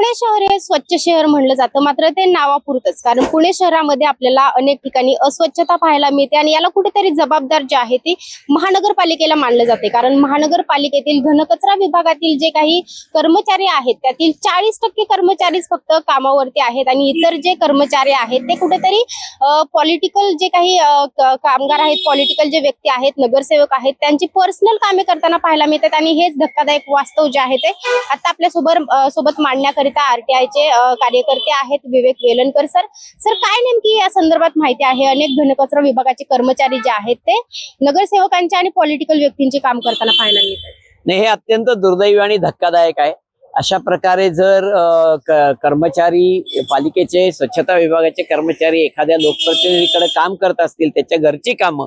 पुणे शहर हे स्वच्छ शहर म्हणलं जातं, मात्र ते नावापुरतच. कारण पुणे शहरामध्ये आपल्याला अनेक ठिकाणी अस्वच्छता पाहायला मिळते आणि याला कुठेतरी जबाबदार जे आहे ते महानगरपालिकेला मानलं जाते. कारण महानगरपालिकेतील घनकचरा विभागातील जे काही कर्मचारी आहेत त्यातील 40% कर्मचारीच फक्त कामावरती आहेत आणि इतर जे कर्मचारी आहेत ते कुठेतरी पॉलिटिकल जे काही कामगार आहेत, पॉलिटिकल जे व्यक्ती आहेत, नगरसेवक आहेत, त्यांची पर्सनल कामे करताना पाहायला मिळतात. आणि हेच धक्कादायक वास्तव जे आहे ते आता आपल्या सोबत मांडण्याकरिता आरटीआयचे कार्यकर्ते आहेत विवेक वेलणकर सर काय नेमकी या संदर्भात माहिती आहे? अनेक घनकचरा विभागाचे कर्मचारी जे आहेत ते नगरसेवकांचे आणि पॉलिटिकल व्यक्तींचे काम करताना पाहायला मिळतात. नाही, हे अत्यंत दुर्दैवी आणि धक्कादायक आहे. अशा प्रकारे जर कर्मचारी पालिकेचे स्वच्छता विभागाचे कर्मचारी एखाद्या लोकप्रतिनिधीकडे काम करत असतील त्याच्या घरची कामं,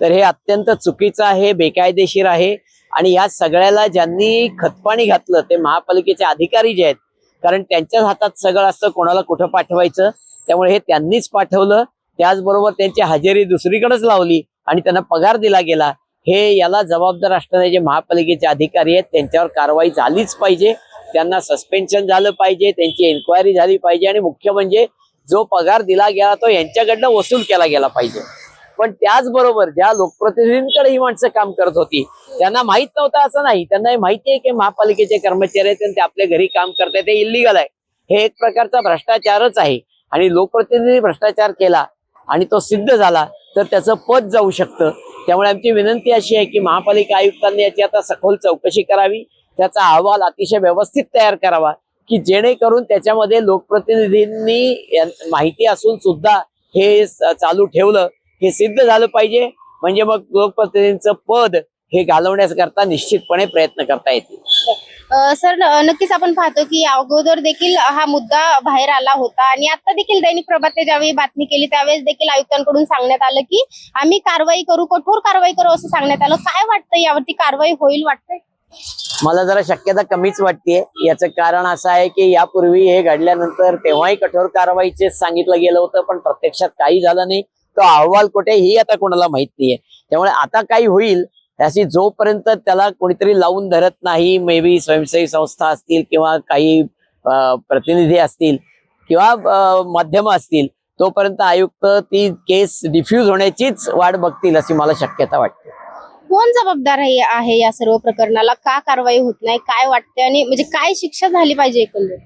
तर हे अत्यंत चुकीचं आहे, बेकायदेशीर आहे. आणि या सगळ्याला ज्यांनी खतपाणी घातलं ते महापालिकेचे अधिकारी जे आहेत, कारण त्यांच्याच हातात सगळं असतं कोणाला कुठं पाठवायचं. त्यामुळे हे त्यांनीच पाठवलं, त्याचबरोबर त्यांची हजेरी दुसरीकडेच लावली आणि त्यांना पगार दिला गेला. याला जबाबदार असणारे जे महापालिकेचे अधिकारी आहेत त्यांच्यावर कारवाई झालीच पाहिजे. त्यांना सस्पेन्शन झालं पाहिजे, त्यांची एन्क्वायरी झाली पाहिजे आणि मुख्य म्हणजे जो पगार दिला गेला तो यांच्याकडनं वसूल केला गेला पाहिजे. पण त्याचबरोबर ज्या लोकप्रतिनिधींकडे ही माणसं काम करत होती त्यांना माहित नव्हतं असं नाही. त्यांना हे माहिती आहे की महापालिकेचे कर्मचारी आहेत ते आपल्या घरी काम करतात, ते इल्लीगल आहे. हे एक प्रकारचा भ्रष्टाचारच आहे आणि लोकप्रतिनिधी भ्रष्टाचार केला आणि तो सिद्ध झाला तर त्याचं पद जाऊ शकतं. त्यामुळे आमची विनंती अशी आहे की महापालिका आयुक्तांनी याची आता सखोल चौकशी करावी, त्याचा अहवाल अतिशय व्यवस्थित तयार करावा की जेणेकरून त्याच्यामध्ये लोकप्रतिनिधींनी माहिती असून सुद्धा हे चालू ठेवलं हे सिद्ध झालं पाहिजे. म्हणजे मग लोकप्रतिनिधींचं पद हे घालवण्याकरता निश्चितपणे प्रयत्न करता येतील. सर नक्कीच आपण पाहतो की अगोदर देखील हा मुद्दा बाहेर आला होता आणि आता देखील दैनिक प्रभातने ज्यावेळी बातमी केली त्यावेळेस देखील आयुक्तांकडून सांगण्यात आलं की आम्ही कारवाई करू, कठोर कारवाई करू असं सांगण्यात आलं. काय वाटतं यावरती कारवाई होईल वाटतंय? मला जरा शक्यता कमीच वाटतेय. याचं कारण असं आहे की यापूर्वी हे घडल्यानंतर तेव्हाही कठोर कारवाईचे सांगितलं गेलं होतं पण प्रत्यक्षात काही झालं नाही. तो अहवाल कुठे ही आता कोणाला माहित नाहीये. त्यामुळे आता काही होईल त्याची जोपर्यंत त्याला कोणीतरी लावून धरत नाही, मे बी स्वयंसेवी संस्था असतील किंवा काही प्रतिनिधी असतील किंवा माध्यम असतील, तोपर्यंत आयुक्त ती केस डिफ्यूज होण्याचीच वाट बघतील अशी मला शक्यता वाटते. कोण जबाबदार आहे या सर्व प्रकरणाला? का कारवाई होत नाही काय वाटते आणि म्हणजे काय शिक्षा झाली पाहिजे एकंदरीत?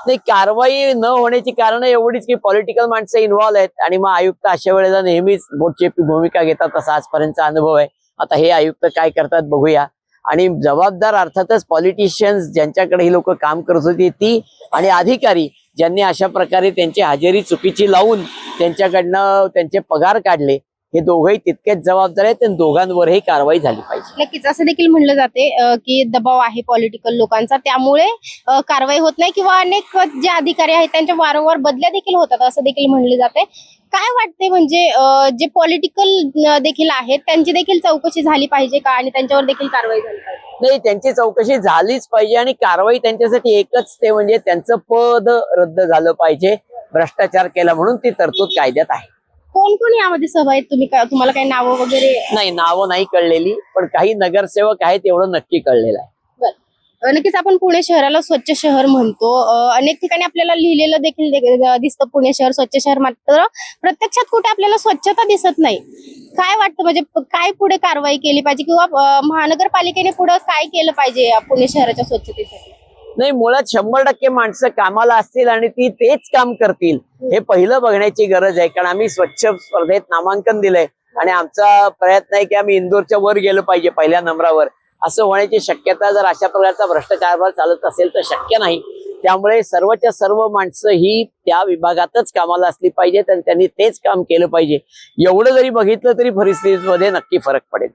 नाही, कारवाई न होण्याची कारण एवढीच की पॉलिटिकल माणसं इन्व्हॉल्व आहेत आणि मग आयुक्त अशा वेळेला नेहमीच बोटचेपी भूमिका घेतात असा आजपर्यंतचा अनुभव आहे. आता हे आयुक्त काय करतात बघूया. आणि जबाबदार अर्थातच पॉलिटिशियन्स ज्यांच्याकडे ही लोक काम करत होती ती आणि अधिकारी ज्यांनी अशा प्रकारे त्यांची हजेरी चुकीची लावून त्यांच्याकडनं त्यांचे पगार काढले, हे दोघंही तितकेच जबाबदार आहेत आणि दोघांवरही कारवाई झाली पाहिजे. नक्कीच असं देखील म्हणलं जाते की दबाव आहे पॉलिटिकल लोकांचा, त्यामुळे कारवाई होत नाही किंवा अनेक जे अधिकारी आहेत त्यांच्या वारंवार बदल्या देखील होतात असं देखील म्हणले जाते. काय वाटते म्हणजे जे पॉलिटिकल देखील आहेत त्यांची देखील चौकशी झाली पाहिजे का आणि त्यांच्यावर देखील कारवाई झाली पाहिजे? नाही, त्यांची चौकशी झालीच पाहिजे आणि कारवाई त्यांच्यासाठी एकच ते म्हणजे त्यांचं पद रद्द झालं पाहिजे. भ्रष्टाचार केला म्हणून ती तरतूद कायद्यात आहे. कोण कोण यामध्ये सहभागी आहेत? तुम्हाला काही नावं वगैरे? नाही, नावं नाही कळलेली पण काही नगरसेवक आहेत एवढं नक्की कळलेलं आहे. नक्कीच आपण पुणे शहराला स्वच्छ शहर म्हणतो, अनेक ठिकाणी आपल्याला लिहिलेलं देखील दिसतं पुणे शहर स्वच्छ शहर, मात्र प्रत्यक्षात कुठे आपल्याला स्वच्छता दिसत नाही. काय वाटतं म्हणजे काय पुढे कारवाई केली पाहिजे किंवा महानगरपालिकेने पुढे काय केलं पाहिजे पुणे शहराच्या स्वच्छतेसाठी? नाही, मुळात 100% माणसं कामाला असतील आणि ती तेच काम करतील हे पहिलं बघण्याची गरज आहे. कारण आम्ही स्वच्छ स्पर्धेत नामांकन दिलंय आणि आमचा प्रयत्न आहे की आम्ही इंदोरच्या वर गेलं पाहिजे पहिल्या नंबरावर. असं होण्याची शक्यता जर अशा प्रकारचा भ्रष्टाचार चालत असेल तर शक्य नाही. त्यामुळे सर्वच्या सर्व माणसं ही त्या विभागातच कामाला असली पाहिजेत आणि त्यांनी तेच काम केलं पाहिजे. एवढं जरी बघितलं तरी परिस्थितीमध्ये नक्की फरक पडेल.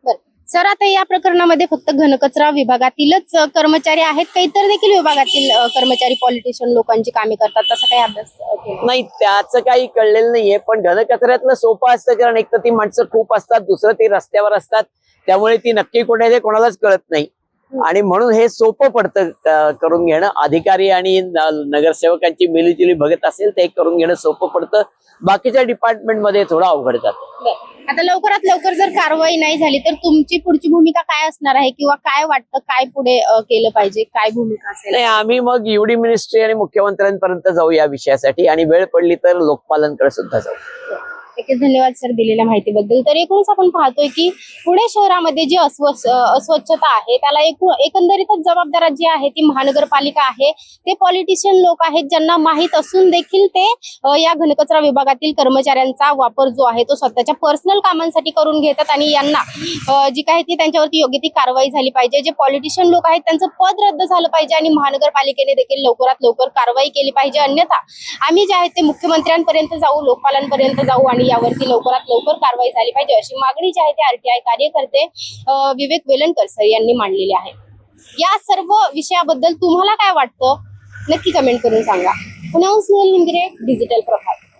सर आता या प्रकरणामध्ये फक्त घनकचरा विभागातीलच कर्मचारी आहेत का इतर देखील विभागातील कर्मचारी पॉलिटिशियन लोकांची कामे करतात, तसा काही अभ्यास नाही? त्याचं काही कळलेलं नाहीये. पण घनकचऱ्यातलं सोपं असतं कारण एक तर ती माणसं खूप असतात, दुसरं ती रस्त्यावर असतात, त्यामुळे ती नक्की कोणालाच कळत नाही. आणि म्हणून हे सोपं पडतं करून घेणं. अधिकारी आणि नगरसेवकांची मिलीजुली बघत असेल ते करून घेणं सोपं पडतं. बाकीच्या डिपार्टमेंटमध्ये थोडं अवघड जातं. बरं. आता लवकरात लवकर जर कारवाई नाही झाली तर तुमची पुढची भूमिका काय असणार आहे किंवा काय वाटतं काय पुढे केलं पाहिजे, काय भूमिका असेल? नाही, आम्ही मग युडी मिनिस्ट्री आणि मुख्यमंत्र्यांपर्यंत जाऊ या विषयासाठी आणि वेळ पडली तर लोकपालांकडे सुद्धा जाऊ. नक्कीच धन्यवाद सर दिलेल्या माहितीबद्दल. तर एकूणच आपण पाहतोय की पुणे शहरामध्ये जी अस्वच्छता आहे त्याला एकंदरीतच जबाबदार जी आहे ती महानगरपालिका आहे. ते पॉलिटिशियन लोक आहेत ज्यांना माहीत असून देखील ते या घनकचरा विभागातील कर्मचाऱ्यांचा वापर जो आहे तो स्वतःच्या पर्सनल कामांसाठी करून घेतात आणि यांना जी काही ती त्यांच्यावरती योग्य ती कारवाई झाली पाहिजे. जे पॉलिटिशियन लोक आहेत त्यांचं पद रद्द झालं पाहिजे आणि महानगरपालिकेने देखील लवकरात लवकर कारवाई केली पाहिजे. अन्यथा आम्ही जे आहेत ते मुख्यमंत्र्यांपर्यंत जाऊ, लोकपालांपर्यंत जाऊ आणि यावरती लवकरात लवकर कारवाई झाली पाहिजे अशी मागणी जी आहे ते आरटीआय कार्यकर्ते विवेक वेलणकर सर यांनी मांडलेली आहे. या सर्व विषयाबद्दल तुम्हाला काय वाटतं नक्की कमेंट करून सांगा. पुण्याहून स्नेहल हिंगरे, डिजिटल प्रभात.